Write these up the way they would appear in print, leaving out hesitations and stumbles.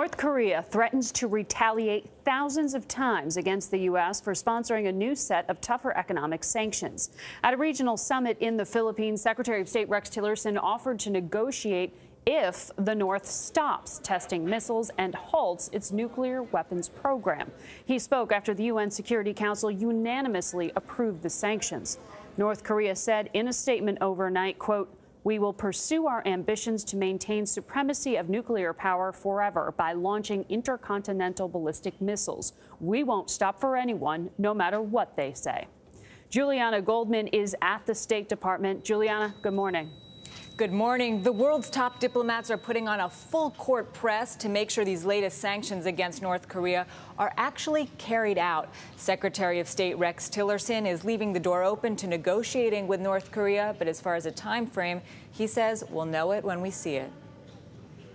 North Korea threatens to retaliate thousands of times against the U.S. for sponsoring a new set of tougher economic sanctions. At a regional summit in the Philippines, Secretary of State Rex Tillerson offered to negotiate if the North stops testing missiles and halts its nuclear weapons program. He spoke after the UN Security Council unanimously approved the sanctions. North Korea said in a statement overnight, quote, "We will pursue our ambitions to maintain supremacy of nuclear power forever by launching intercontinental ballistic missiles. We won't stop for anyone, no matter what they say." Juliana Goldman is at the State Department. Juliana, good morning. Good morning. The world's top diplomats are putting on a full-court press to make sure these latest sanctions against North Korea are actually carried out. Secretary of State Rex Tillerson is leaving the door open to negotiating with North Korea, but as far as a time frame, he says we'll know it when we see it.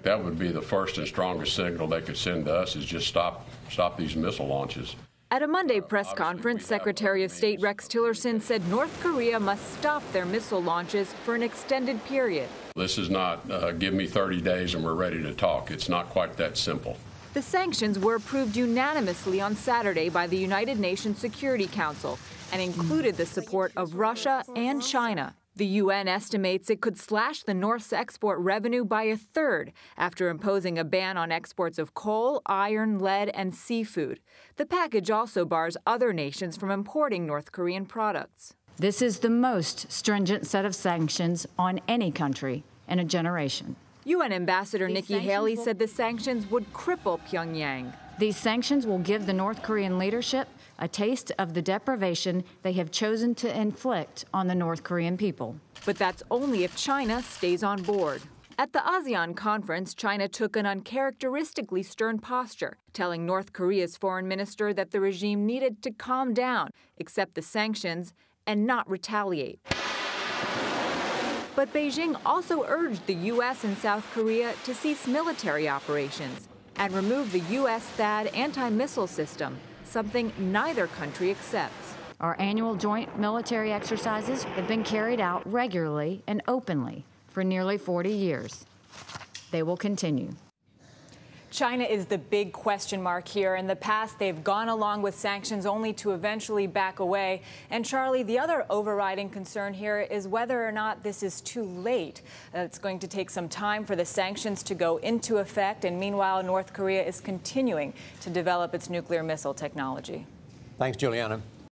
That would be the first and strongest signal they could send to us, is just stop these missile launches. At a Monday press conference, Secretary of State Rex Tillerson said North Korea must stop their missile launches for an extended period. This is not give me 30 days and we're ready to talk. It's not quite that simple. The sanctions were approved unanimously on Saturday by the United Nations Security Council and included the support of Russia and China. The UN estimates it could slash the North's export revenue by a third after imposing a ban on exports of coal, iron, lead, and seafood. The package also bars other nations from importing North Korean products. This is the most stringent set of sanctions on any country in a generation. UN Ambassador Nikki Haley said the sanctions would cripple Pyongyang. These sanctions will give the North Korean leadership a taste of the deprivation they have chosen to inflict on the North Korean people. But that's only if China stays on board. At the ASEAN conference, China took an uncharacteristically stern posture, telling North Korea's foreign minister that the regime needed to calm down, accept the sanctions, and not retaliate. But Beijing also urged the U.S. and South Korea to cease military operations and remove the U.S. THAAD anti-missile system, something neither country accepts. Our annual joint military exercises have been carried out regularly and openly for nearly 40 years. They will continue. China is the big question mark here. In the past, they've gone along with sanctions only to eventually back away. And Charlie, the other overriding concern here is whether or not this is too late. It's going to take some time for the sanctions to go into effect. And meanwhile, North Korea is continuing to develop its nuclear missile technology. Thanks, Juliana.